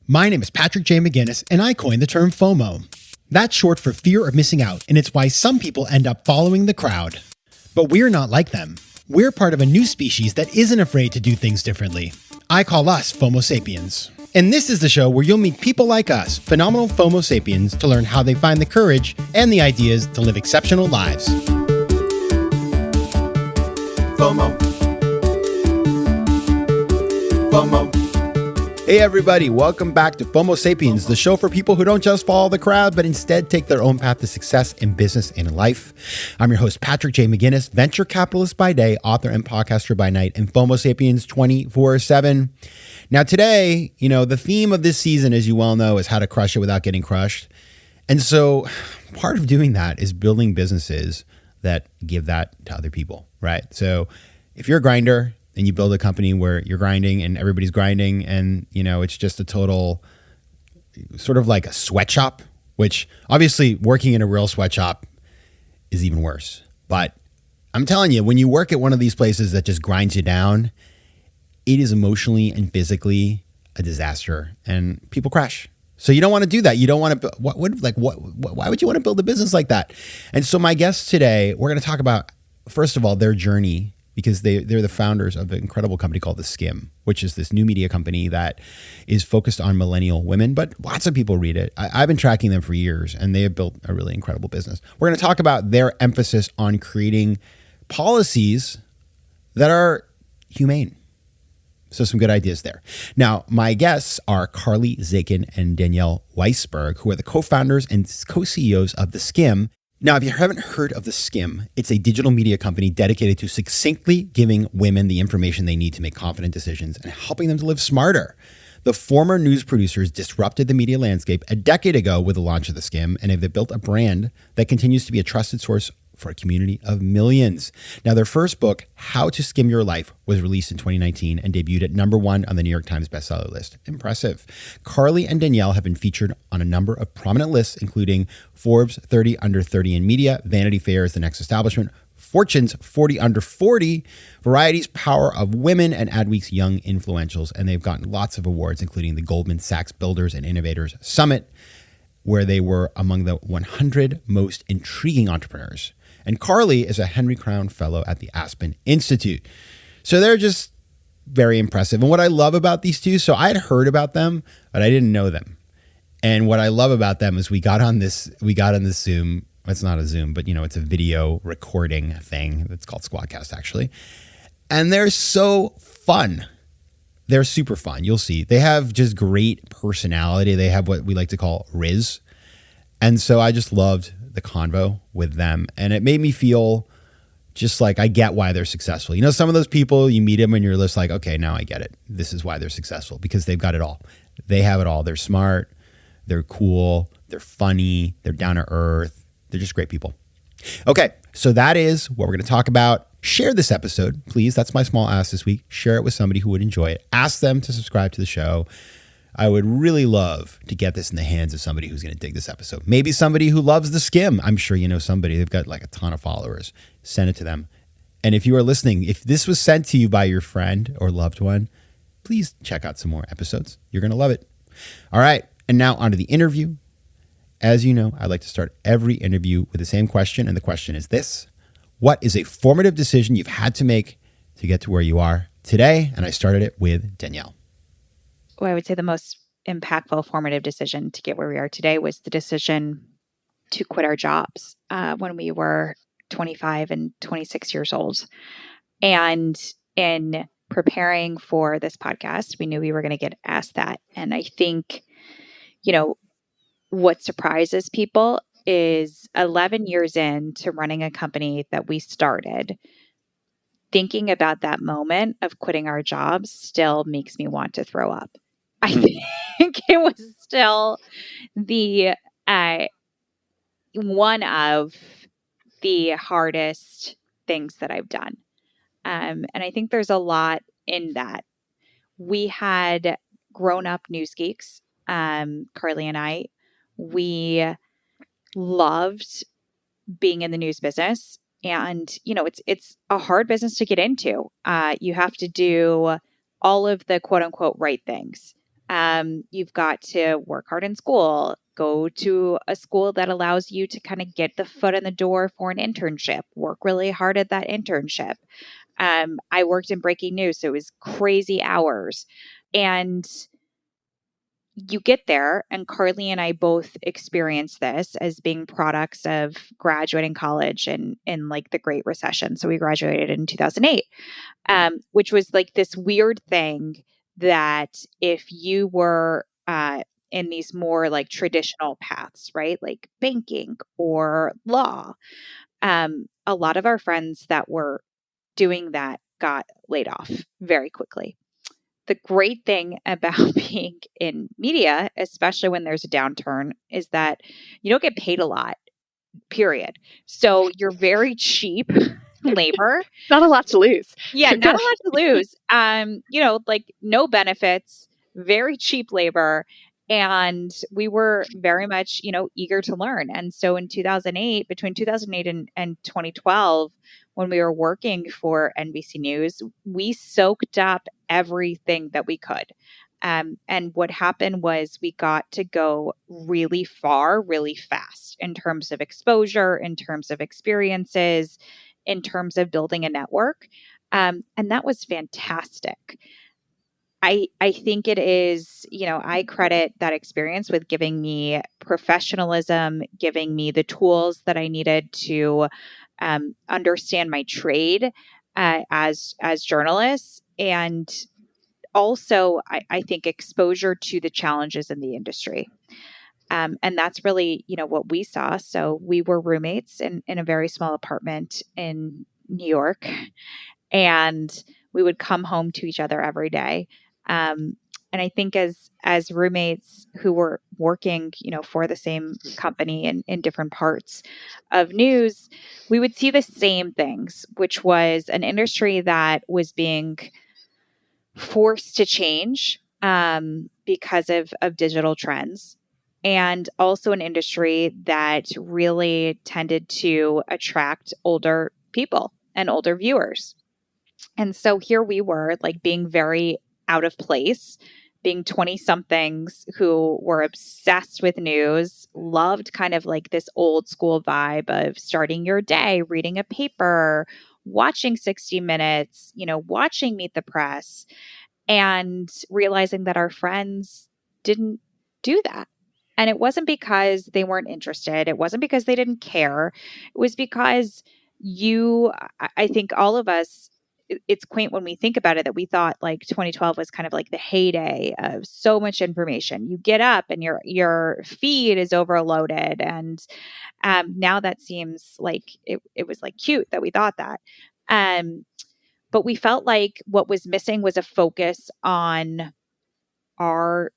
My name is Patrick J. McGinnis, and I coined the term FOMO. That's short for fear of missing out, and it's why some people end up following the crowd. But we're not like them. We're part of a new species that isn't afraid to do things differently. I call us FOMO Sapiens. And this is the show where you'll meet people like us, phenomenal FOMO Sapiens, to learn how they find the courage and the ideas to live exceptional lives. FOMO. FOMO. Hey everybody, welcome back to FOMO Sapiens, the show for people who don't just follow the crowd, but instead take their own path to success in business and in life. I'm your host, Patrick J. McGinnis, venture capitalist by day, author and podcaster by night, and FOMO Sapiens 24/7. Now today, the theme of this season, as you well know, is how to crush it without getting crushed. And so part of doing that is building businesses that give that to other people, right? So if you're a grinder, and you build a company where you're grinding and everybody's grinding and, it's just a total sort of like a sweatshop, which obviously working in a real sweatshop is even worse. But I'm telling you, when you work at one of these places that just grinds you down, it is emotionally and physically a disaster and people crash. So you don't want to do that. You don't want to, why would you want to build a business like that? And so my guests today, we're going to talk about, first of all, their journey, because they're the founders of an incredible company called theSkimm, which is this new media company that is focused on millennial women, but lots of people read it. I've been tracking them for years, and they have built a really incredible business. We're going to talk about their emphasis on creating policies that are humane. So some good ideas there. Now, my guests are Carly Zakin and Danielle Weisberg, who are the co-founders and co-CEOs of theSkimm. Now, if you haven't heard of theSkimm, it's a digital media company dedicated to succinctly giving women the information they need to make confident decisions and helping them to live smarter. The former news producers disrupted the media landscape a decade ago with the launch of theSkimm, and they've built a brand that continues to be a trusted source for a community of millions. Now, their first book, How to Skim Your Life, was released in 2019 and debuted at #1 on the New York Times bestseller list. Impressive. Carly and Danielle have been featured on a number of prominent lists, including Forbes 30 Under 30 in Media, Vanity Fair's The Next Establishment, Fortune's 40 Under 40, Variety's Power of Women, and Adweek's Young Influentials. And they've gotten lots of awards, including the Goldman Sachs Builders and Innovators Summit, where they were among the 100 most intriguing entrepreneurs. And Carly is a Henry Crown Fellow at the Aspen Institute. So they're just very impressive. And what I love about these two, so I had heard about them, but I didn't know them. And what I love about them is we got on this Zoom. It's not a Zoom, but it's a video recording thing. It's called Squadcast, actually. And they're so fun. They're super fun. You'll see. They have just great personality. They have what we like to call Riz. And so I just loved the convo with them. And it made me feel just like I get why they're successful. Some of those people, you meet them and you're just like, okay, now I get it. This is why they're successful, because they've got it all. They have it all. They're smart. They're cool. They're funny. They're down to earth. They're just great people. Okay, so that is what we're going to talk about. Share this episode, please. That's my small ask this week. Share it with somebody who would enjoy it. Ask them to subscribe to the show. I would really love to get this in the hands of somebody who's going to dig this episode. Maybe somebody who loves theSkimm. I'm sure you know somebody. They've got like a ton of followers. Send it to them. And if you are listening, if this was sent to you by your friend or loved one, please check out some more episodes. You're going to love it. All right. And now on to the interview. As you know, I like to start every interview with the same question. And the question is this: what is a formative decision you've had to make to get to where you are today? And I started it with Danielle. Well, I would say the most impactful formative decision to get where we are today was the decision to quit our jobs when we were 25 and 26 years old. And in preparing for this podcast, we knew we were going to get asked that. And I think, what surprises people is 11 years into running a company that we started, thinking about that moment of quitting our jobs still makes me want to throw up. I think it was still the one of the hardest things that I've done. And I think there's a lot in that. We had grown up news geeks, Carly and I. We loved being in the news business. And, it's a hard business to get into. You have to do all of the quote unquote right things. You've got to work hard in school, go to a school that allows you to kind of get the foot in the door for an internship, work really hard at that internship. I worked in breaking news, so it was crazy hours. And you get there, and Carly and I both experienced this as being products of graduating college and in like the Great Recession. So we graduated in 2008, which was like this weird thing that if you were in these more like traditional paths, right, like banking or law, a lot of our friends that were doing that got laid off very quickly. The great thing about being in media, especially when there's a downturn, is that you don't get paid a lot, period. So you're very cheap labor. Not a lot to lose. Yeah, not a lot to lose. Like no benefits, very cheap labor. And we were very much, eager to learn. And so in 2008, between 2008 and 2012, when we were working for NBC News, we soaked up everything that we could. And what happened was we got to go really far, really fast in terms of exposure, in terms of experiences, in terms of building a network. And that was fantastic. I think it is, I credit that experience with giving me professionalism, giving me the tools that I needed to understand my trade as journalists, and also I think exposure to the challenges in the industry. And that's really, what we saw. So we were roommates in a very small apartment in New York, and we would come home to each other every day. And I think as roommates who were working, for the same company in different parts of news, we would see the same things, which was an industry that was being forced to change because of digital trends, and also an industry that really tended to attract older people and older viewers. And so here we were, like, being very out of place, being 20 somethings who were obsessed with news, loved kind of like this old school vibe of starting your day, reading a paper, watching 60 Minutes, watching Meet the Press, and realizing that our friends didn't do that. And it wasn't because they weren't interested. It wasn't because they didn't care. It was because I think all of us, it's quaint when we think about it that we thought like 2012 was kind of like the heyday of so much information. You get up and your feed is overloaded. And now that seems like it was like cute that we thought that. But we felt like what was missing was a focus on our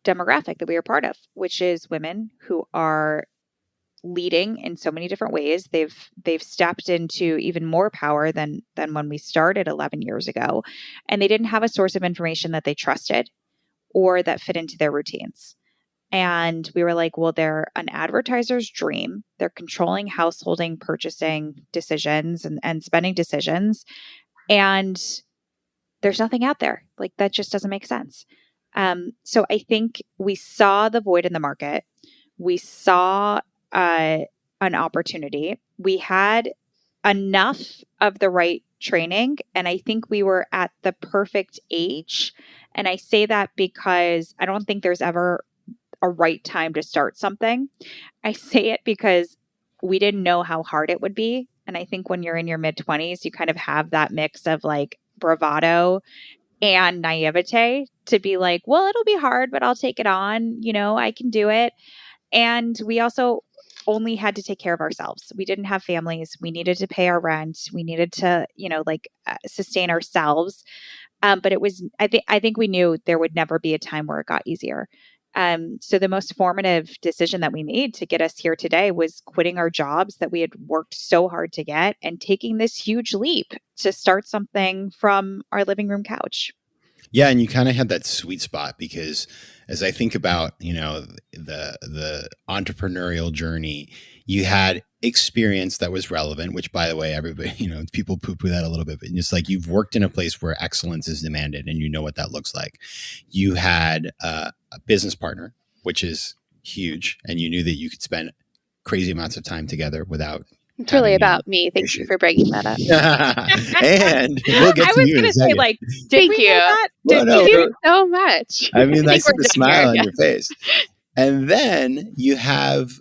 demographic that we are part of, which is women who are leading in so many different ways. They've stepped into even more power than when we started 11 years ago, and they didn't have a source of information that they trusted or that fit into their routines. And we were like, well, they're an advertiser's dream. They're controlling householding, purchasing decisions and spending decisions. And there's nothing out there. Like, that just doesn't make sense. So I think we saw the void in the market. We saw an opportunity. We had enough of the right training, and I think we were at the perfect age. And I say that because I don't think there's ever a right time to start something. I say it because we didn't know how hard it would be. And I think when you're in your mid-20s, you kind of have that mix of like bravado and naivete to be like, well, it'll be hard, but I'll take it on. I can do it. And we also only had to take care of ourselves. We didn't have families. We needed to pay our rent. We needed to, sustain ourselves. But it was, I think we knew there would never be a time where it got easier. So the most formative decision that we made to get us here today was quitting our jobs that we had worked so hard to get and taking this huge leap to start something from our living room couch. Yeah, and you kind of had that sweet spot because as I think about, the entrepreneurial journey, you had experience that was relevant, which by the way, everybody, people poo-poo that a little bit, but it's like you've worked in a place where excellence is demanded and you know what that looks like. You had a business partner, which is huge, and you knew that you could spend crazy amounts of time together without It's really having about me. Thank you for bringing that up. and we'll get I to was you in going a to say, second. like, did Thank we you. know that? Well, no, Thank you so much. I mean, I see we're the done smile here, on yes. your face. And then you have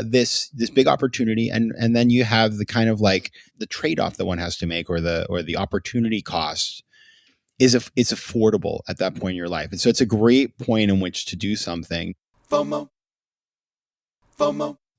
this big opportunity, and then you have the kind of like the trade-off that one has to make, or the opportunity cost it's affordable at that point in your life. And so it's a great point in which to do something. FOMO.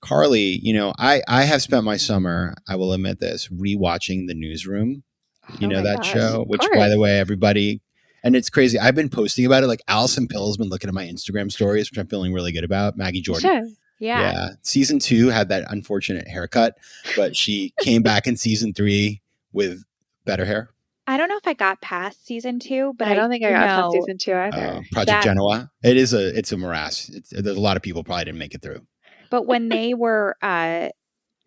Carly, I have spent my summer, I will admit this, rewatching The Newsroom. Oh my that gosh, show, of which course. by the way, everybody, and it's crazy. I've been posting about it. Like Allison Pill's been looking at my Instagram stories, which I'm feeling really good about. Maggie Jordan. Sure. Yeah. Season 2 had that unfortunate haircut, but she came back in season 3 with better hair. I don't know if I got past season 2, but I don't think I got past know season 2 either. Project Genoa. It's a morass. There's a lot of people probably didn't make it through. But when they were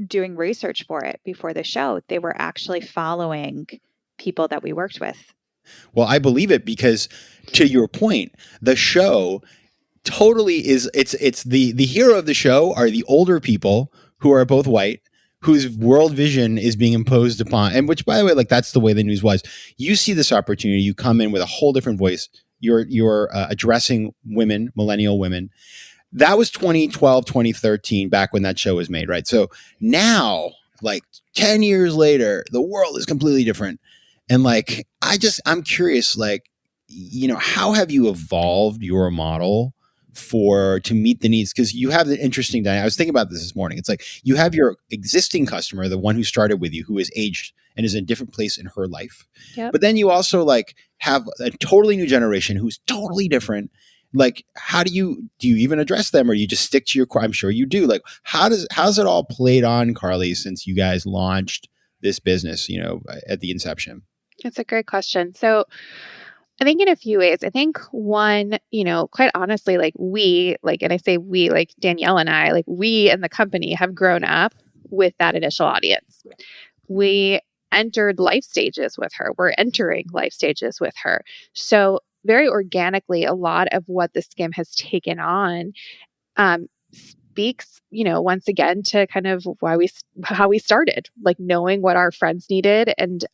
doing research for it before the show, they were actually following people that we worked with. Well, I believe it because, to your point, the show totally is. It's the hero of the show are the older people who are both white, whose world vision is being imposed upon, and which, by the way, like that's the way the news was. You see this opportunity, you come in with a whole different voice. You're addressing women, millennial women. That was 2012, 2013, back when that show was made, right? So now, like 10 years later, the world is completely different. And like, I'm curious, like, how have you evolved your model to meet the needs? Because you have the interesting dynamic. I was thinking about this morning. It's like you have your existing customer, the one who started with you, who is aged and is in a different place in her life. Yep. But then you also like have a totally new generation who's totally different. Like, how do you even address them, or you just stick to your core? I'm sure you do. Like, how's it all played on, Carly, since you guys launched this business, at the inception? It's a great question. So I think in a few ways, I think one, quite honestly, like and I say we, like Danielle and I, like we and the company have grown up with that initial audience. We entered life stages with her. We're entering life stages with her. So very organically, a lot of what theSkimm has taken on speaks, once again to kind of how we started, like knowing what our friends needed and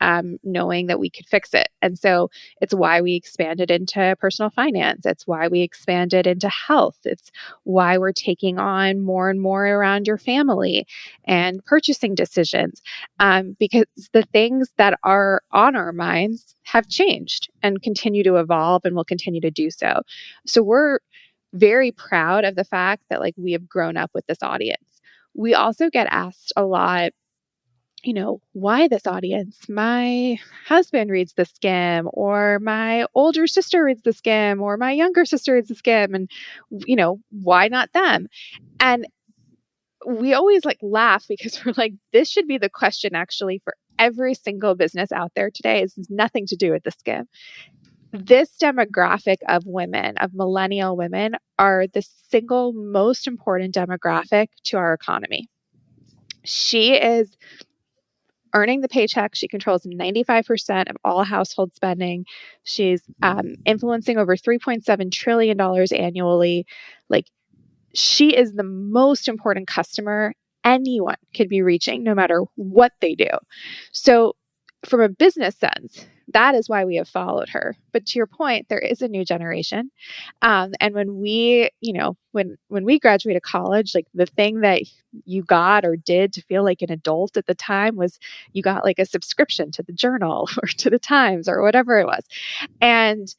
knowing that we could fix it. And so it's why we expanded into personal finance. It's why we expanded into health. It's why we're taking on more and more around your family and purchasing decisions, because the things that are on our minds have changed and continue to evolve and will continue to do so. So we're very proud of the fact that like we have grown up with this audience. We also get asked a lot, why this audience? My husband reads theSkimm, or my older sister reads theSkimm, or my younger sister reads theSkimm, and why not them? And we always like laugh because we're like, this should be the question actually for every single business out there today. This has nothing to do with theSkimm. This demographic of women, of millennial women, are the single most important demographic to our economy. She is earning the paycheck. She controls 95% of all household spending. She's influencing over $3.7 trillion annually. Like, she is the most important customer anyone could be reaching, no matter what they do. So from a business sense, that is why we have followed her. But to your point, there is a new generation. And when we, when we graduated college, like the thing that you got or did to feel like an adult at the time was you got like a subscription to the Journal or to the Times or whatever it was. And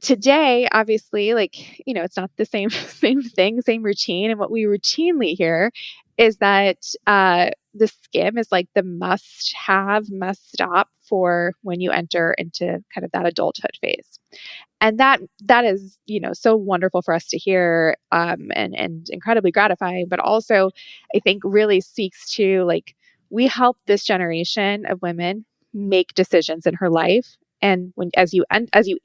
today, obviously, like, it's not the same thing, same routine. And what we routinely hear is that theSkimm is like the must-have, must-stop for when you enter into kind of that adulthood phase. And that is, so wonderful for us to hear, and incredibly gratifying, but also I think really speaks to like, we help this generation of women make decisions in her life And as you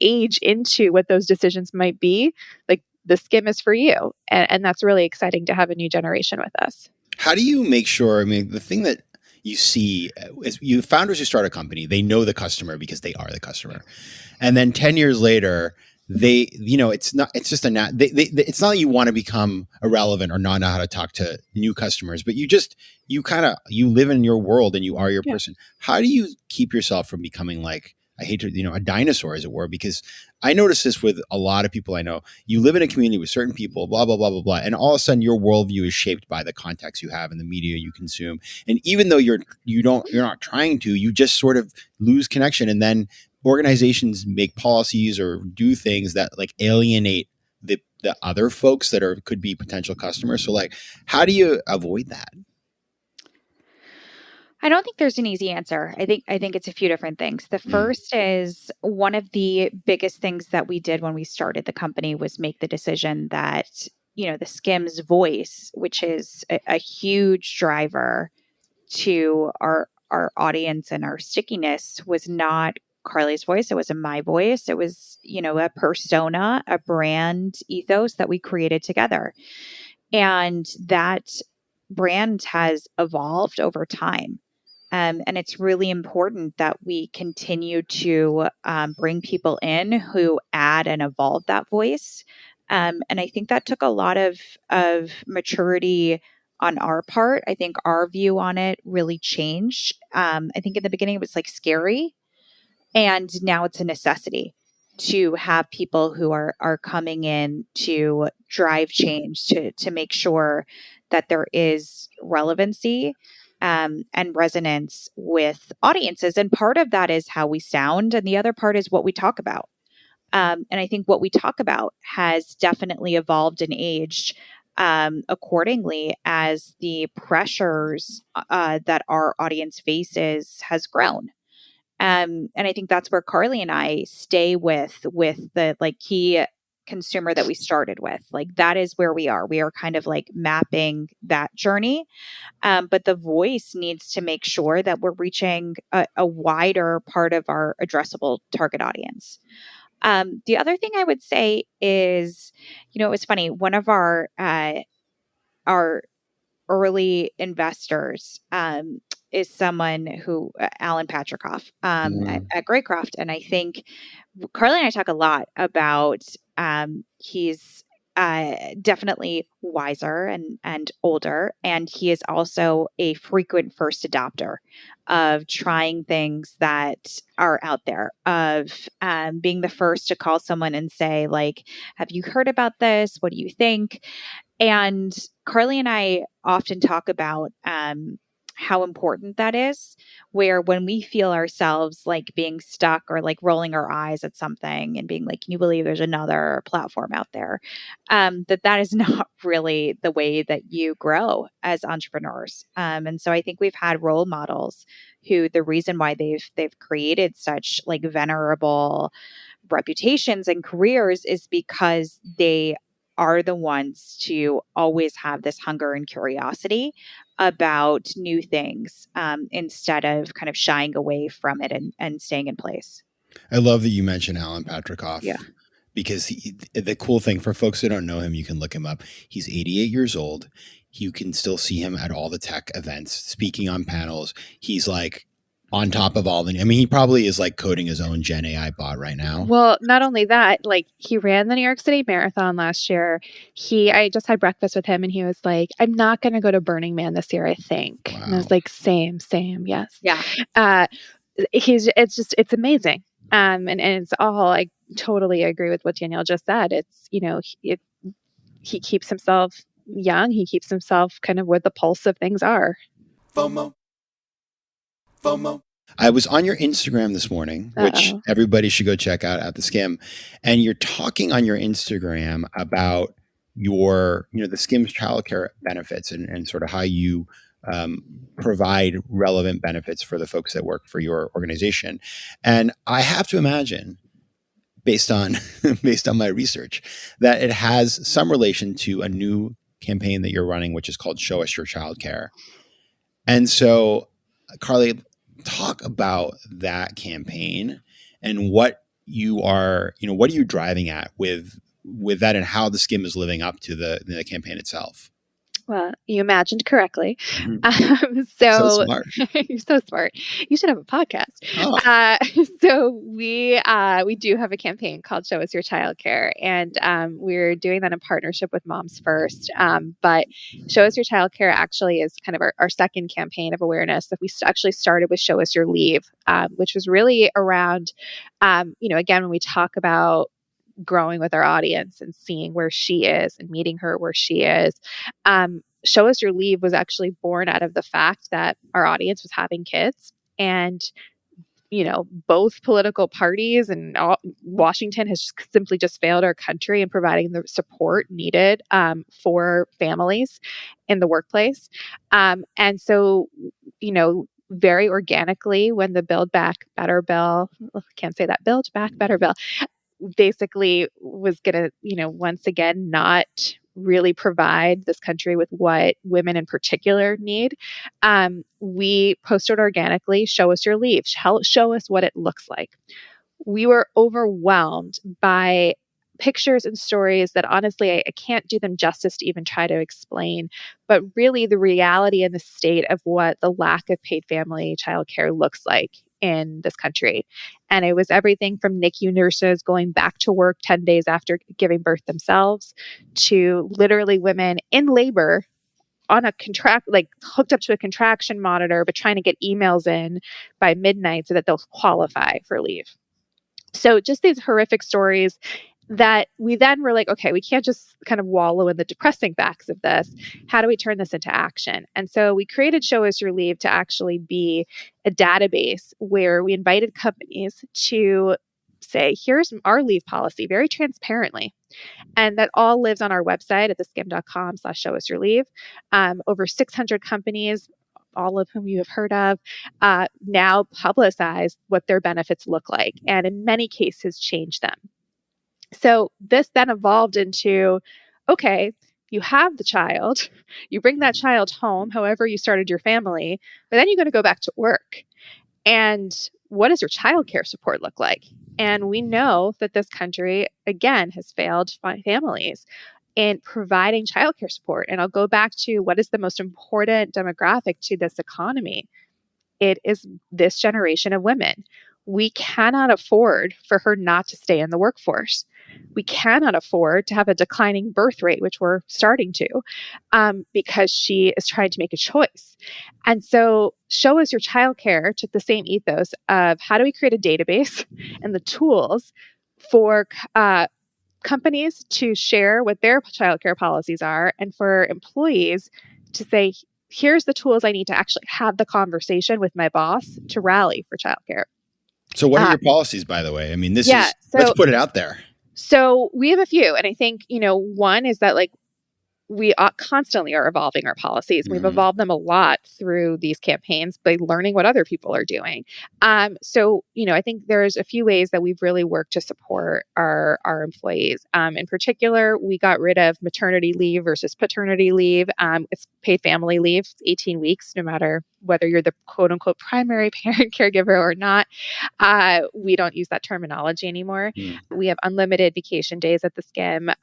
age into what those decisions might be, like theSkimm is for you. And that's really exciting to have a new generation with us. How do you make sure? I mean, the thing that you see is you founders who start a company, they know the customer because they are the customer. And then 10 years later, it's not that you want to become irrelevant or not know how to talk to new customers, but you live in your world and you are your person. How do you keep yourself from becoming like, I hate to, a dinosaur, as it were, because I notice this with a lot of people I know. You live in a community with certain people, blah, blah, blah, blah, blah. And all of a sudden your worldview is shaped by the context you have and the media you consume. And even though you're not trying to, you just sort of lose connection. And then organizations make policies or do things that like alienate the other folks that could be potential customers. So like, how do you avoid that? I don't think there's an easy answer. I think it's a few different things. The first is one of the biggest things that we did when we started the company was make the decision that, theSkimm's voice, which is a huge driver to our audience and our stickiness, was not Carly's voice. It was my voice. It was, a persona, a brand ethos that we created together. And that brand has evolved over time. And it's really important that we continue to bring people in who add and evolve that voice. And I think that took a lot of maturity on our part. I think our view on it really changed. I think in the beginning it was like scary, and now it's a necessity to have people who are coming in to drive change, to make sure that there is relevancy and resonance with audiences. And part of that is how we sound, and the other part is what we talk about. And I think what we talk about has definitely evolved and aged accordingly as the pressures that our audience faces has grown. And I think that's where Carly and I stay with the like key consumer that we started with. Like that is where we are. We are kind of like mapping that journey. But the voice needs to make sure that we're reaching a wider part of our addressable target audience. The other thing I would say is, it was funny. One of our early investors is someone who, Alan Patrikoff at Greycroft. And I think Carly and I talk a lot about he's definitely wiser and older. And he is also a frequent first adopter of trying things that are out there, of being the first to call someone and say, like, have you heard about this? What do you think? And Carly and I often talk about how important that is, where when we feel ourselves like being stuck or like rolling our eyes at something and being like, can you believe there's another platform out there? That is not really the way that you grow as entrepreneurs. And so I think we've had role models who the reason why they've created such like venerable reputations and careers is because they are the ones to always have this hunger and curiosity about new things instead of kind of shying away from it and staying in place. I love that you mentioned Alan Patrikoff. Yeah. Because the cool thing for folks who don't know him, you can look him up. He's 88 years old. You can still see him at all the tech events, speaking on panels. He's like on top of he probably is like coding his own Gen AI bot right now. Well, not only that, like he ran the New York City Marathon last year. I just had breakfast with him and he was like, I'm not going to go to Burning Man this year, I think. Wow. And I was like, same, yes. Yeah. It's amazing. And it's all, I totally agree with what Danielle just said. It's, he keeps himself young. He keeps himself kind of where the pulse of things are. FOMO. I was on your Instagram this morning, which everybody should go check out at theSkimm. And you're talking on your Instagram about your, theSkimm's childcare benefits and sort of how you provide relevant benefits for the folks that work for your organization. And I have to imagine, based on my research, that it has some relation to a new campaign that you're running, which is called Show Us Your Childcare. And so, Carly, talk about that campaign and what you are, what are you driving at with that, and how theSkimm is living up to the campaign itself? Well, you imagined correctly. So So smart. you're so smart. You should have a podcast. Oh. So we do have a campaign called Show Us Your Childcare, and we're doing that in partnership with Moms First. But Show Us Your Childcare actually is kind of our second campaign of awareness that we actually started with Show Us Your Leave, which was really around, again, when we talk about growing with our audience and seeing where she is and meeting her where she is. Show Us Your Leave was actually born out of the fact that our audience was having kids, and both political parties and Washington has simply just failed our country in providing the support needed for families in the workplace. And so, very organically, when the Build Back Better bill, can't say that, Build Back Better bill, basically was going to, once again, not really provide this country with what women in particular need. We posted organically, Show Us Your Leave, show us what it looks like. We were overwhelmed by pictures and stories that honestly, I can't do them justice to even try to explain, but really the reality and the state of what the lack of paid family childcare looks like in this country. And it was everything from NICU nurses going back to work 10 days after giving birth themselves, to literally women in labor on a hooked up to a contraction monitor, but trying to get emails in by midnight so that they'll qualify for leave. So just these horrific stories that we then were like, okay, we can't just kind of wallow in the depressing facts of this. How do we turn this into action? And so we created Show Us Your Leave to actually be a database where we invited companies to say, here's our leave policy very transparently. And that all lives on our website at theskimm.com/show-us-your-leave. Over 600 companies, all of whom you have heard of, now publicize what their benefits look like, and in many cases change them. So this then evolved into, okay, you have the child, you bring that child home, however you started your family, but then you're going to go back to work. And what does your childcare support look like? And we know that this country, again, has failed families in providing childcare support. And I'll go back to what is the most important demographic to this economy. It is this generation of women. We cannot afford for her not to stay in the workforce. We cannot afford to have a declining birth rate, which we're starting to, because she is trying to make a choice. And so Show Us Your Childcare took the same ethos of how do we create a database and the tools for companies to share what their childcare policies are, and for employees to say, here's the tools I need to actually have the conversation with my boss to rally for childcare. So what are your policies, by the way? I mean, let's put it out there. So we have a few. And I think, one is that we constantly are evolving our policies. We've evolved them a lot through these campaigns by learning what other people are doing. So, I think there's a few ways that we've really worked to support our employees. In particular, we got rid of maternity leave versus paternity leave. It's paid family leave. It's 18 weeks, no matter whether you're the quote unquote primary parent caregiver or not. We don't use that terminology anymore. We have unlimited vacation days at theSkimm.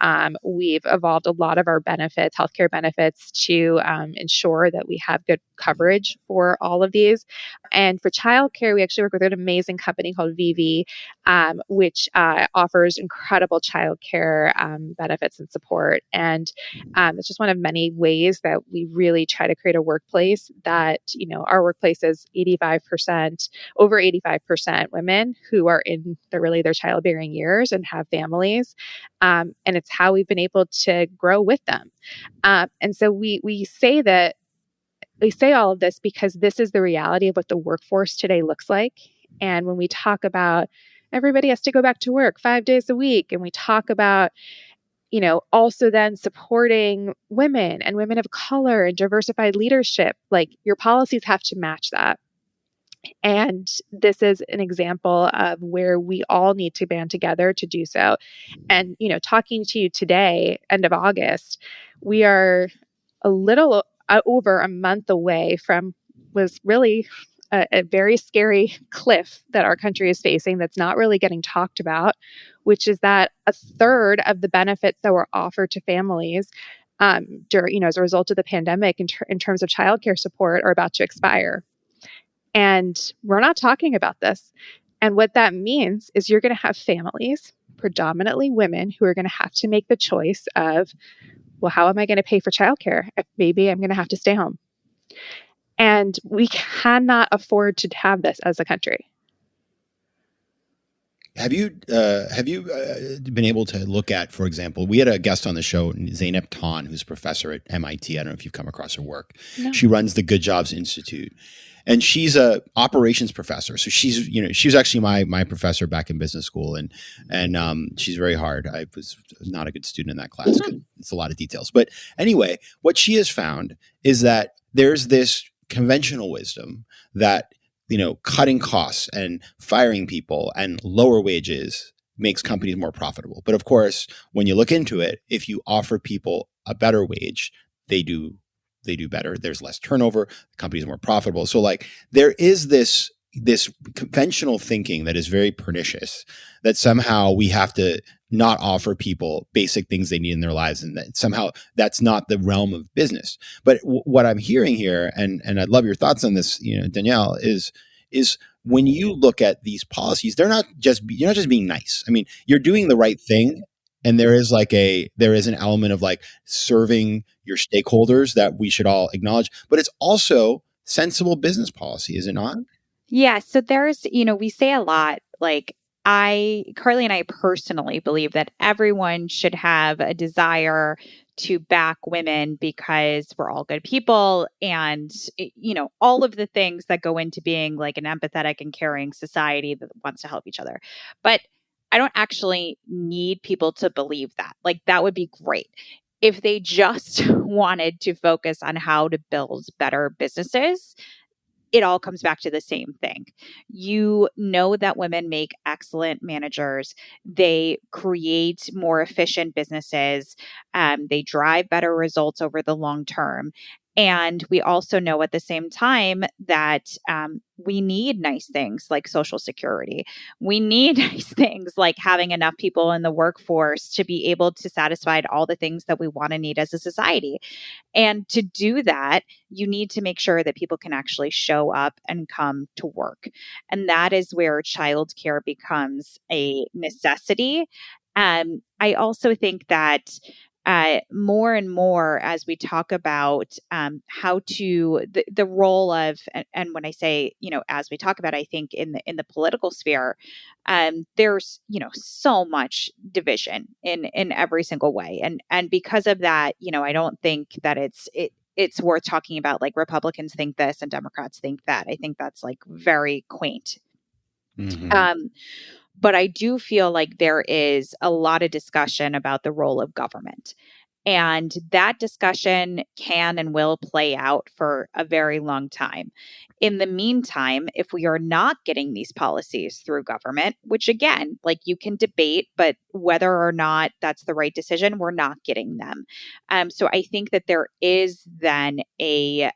We've evolved a lot of our healthcare benefits to ensure that we have good coverage for all of these. And for childcare, we actually work with an amazing company called VV, which offers incredible childcare benefits and support. And it's just one of many ways that we really try to create a workplace that, our workplace is over 85% women who are in their childbearing years and have families. And it's how we've been able to grow with them. And so we say all of this because this is the reality of what the workforce today looks like. And when we talk about everybody has to go back to work 5 days a week, and we talk about, also then supporting women and women of color and diversified leadership, your policies have to match that. And this is an example of where we all need to band together to do so. And, talking to you today, end of August, we are a little over a month away from was really a very scary cliff that our country is facing that's not really getting talked about, which is that a third of the benefits that were offered to families during, as a result of the pandemic in terms of childcare support are about to expire. And we're not talking about this. And what that means is you're going to have families, predominantly women, who are going to have to make the choice of, well, how am I going to pay for childcare if maybe I'm going to have to stay home? And we cannot afford to have this as a country. Have you been able to look at, for example, we had a guest on the show, Ep11, who's a professor at MIT. I don't know if you've come across her work. No. She runs the Good Jobs Institute, and she's a operations professor. So she was actually my professor back in business school, and she's very hard. I was not a good student in that class. It's a lot of details, but anyway, what she has found is that there's this conventional wisdom that cutting costs and firing people and lower wages makes companies more profitable. But of course, when you look into it, if you offer people a better wage, they do better. There's less turnover. The company is more profitable. So there is this conventional thinking that is very pernicious, that somehow we have to not offer people basic things they need in their lives, and that somehow that's not the realm of business. But what I'm hearing here, and I'd love your thoughts on this, Danielle, is when you look at these policies, you're not just being nice. I mean, you're doing the right thing, and there is an element of serving your stakeholders that we should all acknowledge, but it's also sensible business policy, is it not? Yeah. So there's, we say a lot, Carly and I personally believe that everyone should have a desire to back women because we're all good people, and, all of the things that go into being an empathetic and caring society that wants to help each other. But I don't actually need people to believe that. That would be great if they just wanted to focus on how to build better businesses. It all comes back to the same thing. You know that women make excellent managers. They create more efficient businesses. They drive better results over the long term. And we also know at the same time that we need nice things like Social Security. We need nice things like having enough people in the workforce to be able to satisfy all the things that we want to need as a society. And to do that, you need to make sure that people can actually show up and come to work. And that is where childcare becomes a necessity. I also think that more and more as we talk about how to the role of, and when I say, as we talk about, I think in the political sphere, there's, so much division in every single way. And because of that, I don't think that it's worth talking about Republicans think this and Democrats think that. I think that's very quaint. Mm-hmm. But I do feel like there is a lot of discussion about the role of government. And that discussion can and will play out for a very long time. In the meantime, if we are not getting these policies through government, which again, you can debate, but whether or not that's the right decision, we're not getting them. So I think that there is then a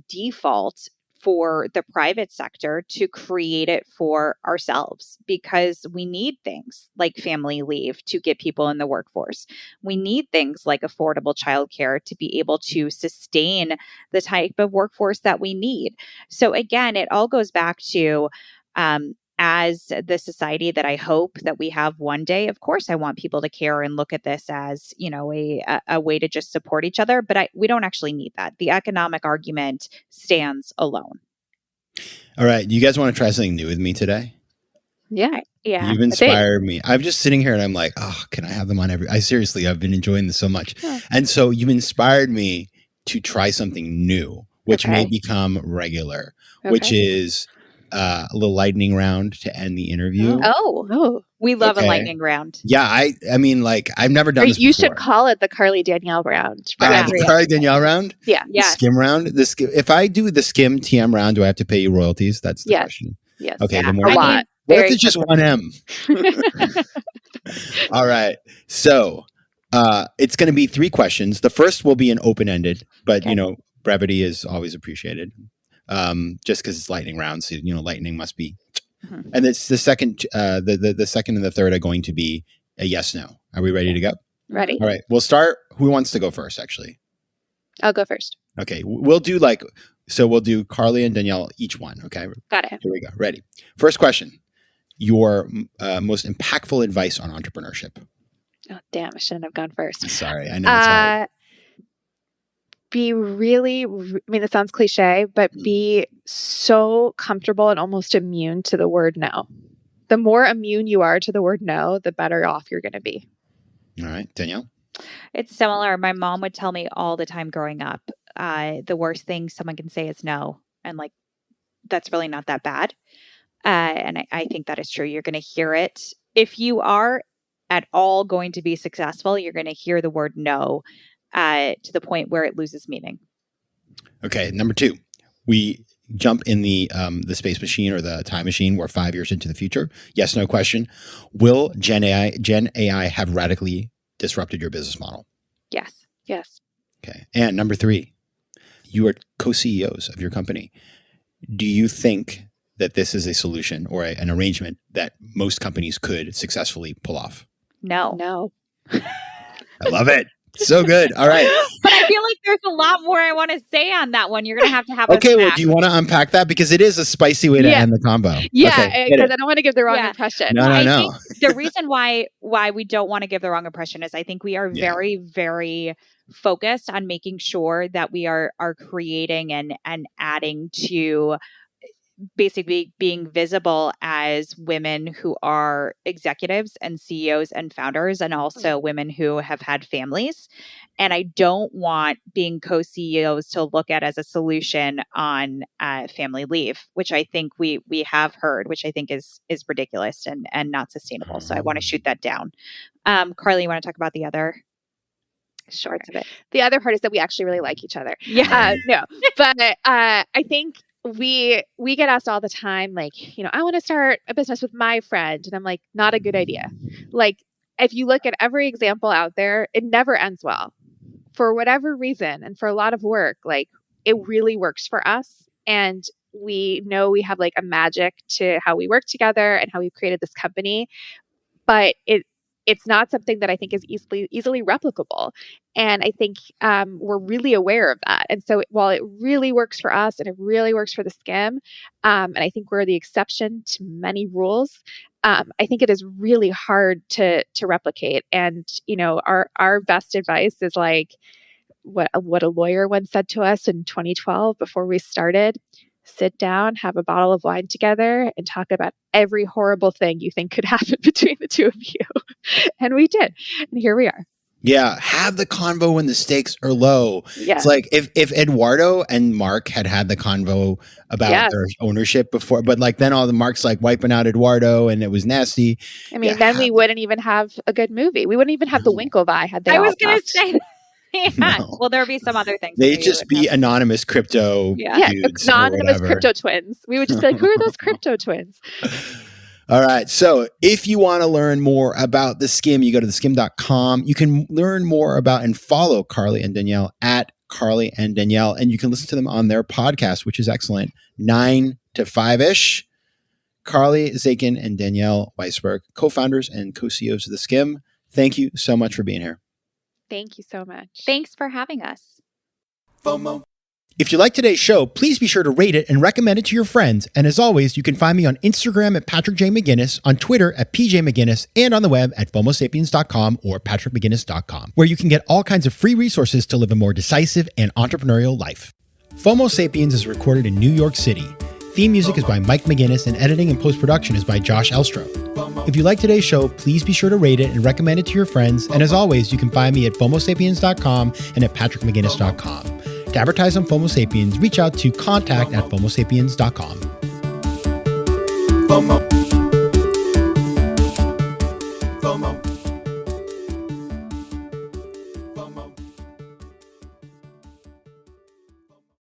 default for the private sector to create it for ourselves, because we need things like family leave to get people in the workforce. We need things like affordable childcare to be able to sustain the type of workforce that we need. So again, it all goes back to as the society that I hope that we have one day. Of course, I want people to care and look at this as, a way to just support each other, but we don't actually need that. The economic argument stands alone. All right. You guys want to try something new with me today? Yeah. You've inspired me. I'm just sitting here and I'm like, oh, can I have them on I've been enjoying this so much. Yeah. And so you've inspired me to try something new, which may become regular, which is a little lightning round to end the interview. Oh, we love a lightning round. Yeah, I mean, I've never done this before. You should call it the Carly Danielle round. The Carly Danielle round? Yeah. The Skimm round? If I do the Skimm TM round, do I have to pay you royalties? That's the question. Yes. Okay, yeah. a lot. What if it's just one M? All right. So it's going to be 3 questions. The first will be an open-ended, but brevity is always appreciated. just because it's lightning round. So, lightning must be. Mhm. And it's the second, the second and the third are going to be a yes, no. Are we ready to go? Ready. All right. We'll start. Who wants to go first, actually? I'll go first. Okay. We'll do we'll do Carly and Danielle each one. Okay. Got it. Here we go. Ready. First question. Your most impactful advice on entrepreneurship. Oh, damn. I shouldn't have gone first. Sorry. I know it's hard. Be really, I mean, it sounds cliche, but be so comfortable and almost immune to the word no. The more immune you are to the word no, the better off you're going to be. All right. Danielle? It's similar. My mom would tell me all the time growing up, the worst thing someone can say is no. And like, that's really not that bad. And I think that is true. You're going to hear it. If you are at all going to be successful, you're going to hear the word no to the point where it loses meaning. Okay. Number 2, we jump in the space machine or the time machine. We're 5 years into the future. Yes, no question. Will Gen AI have radically disrupted your business model? Yes. Yes. Okay. And number 3, you are co-CEOs of your company. Do you think that this is a solution or an arrangement that most companies could successfully pull off? No. I love it. So good. All right. But I feel like there's a lot more I want to say on that one. You're going to have Okay. Well, do you want to unpack that? Because it is a spicy way to end the combo. Yeah. Because I don't want to give the wrong impression. No. I think the reason why we don't want to give the wrong impression is I think we are very, very focused on making sure that we are creating and adding to basically being visible as women who are executives and CEOs and founders, and also women who have had families. And I don't want being co-CEOs to look at as a solution on family leave, which I think we have heard, which I think is ridiculous and not sustainable. So I want to shoot that down. Carly, you want to talk about the other? Sure. The other part is that we actually really like each other. Yeah. No, but I think we get asked all the time, like, I want to start a business with my friend. And I'm like, not a good idea. Like, if you look at every example out there, it never ends well for whatever reason. And for a lot of work, like it really works for us. And we know we have like a magic to how we work together and how we've created this company, but it's not something that I think is easily replicable. And I think we're really aware of that. And so while it really works for us and it really works for theSkimm, and I think we're the exception to many rules, I think it is really hard to replicate. And, our best advice is like what a lawyer once said to us in 2012 before we started. Sit down, have a bottle of wine together, and talk about every horrible thing you think could happen between the two of you. And we did. And here we are. Yeah. Have the convo when the stakes are low. Yeah. It's like if Eduardo and Mark had the convo about their ownership before, but like then all the Mark's like wiping out Eduardo and it was nasty. I mean, then we wouldn't even have a good movie. We wouldn't even have the Winklevi had they I all was going to say that. Yeah. No. Well, there'll be some other things. They'd just be anonymous crypto dudes anonymous crypto twins. We would just be like, who are those crypto twins? All right. So if you want to learn more about theSkimm, you go to theskimm.com. You can learn more about and follow Carly and Danielle at Carly and Danielle, and you can listen to them on their podcast, which is excellent, 9 to 5-ish. Carly Zakin and Danielle Weisberg, co-founders and co-CEOs of theSkimm. Thank you so much for being here. Thank you so much. Thanks for having us. FOMO. If you like today's show, please be sure to rate it and recommend it to your friends. And as always, you can find me on Instagram at Patrick J. McGinnis, on Twitter at PJ McGinnis, and on the web at FOMOSapiens.com or PatrickMcGinnis.com, where you can get all kinds of free resources to live a more decisive and entrepreneurial life. FOMO Sapiens is recorded in New York City. Theme music is by Mike McGinnis, and editing and post-production is by Josh Elstrom. If you like today's show, please be sure to rate it and recommend it to your friends. And as always, you can find me at FOMOSapiens.com and at PatrickMcGinnis.com. To advertise on FOMO Sapiens, reach out to contact@FOMOSapiens.com. FOMO.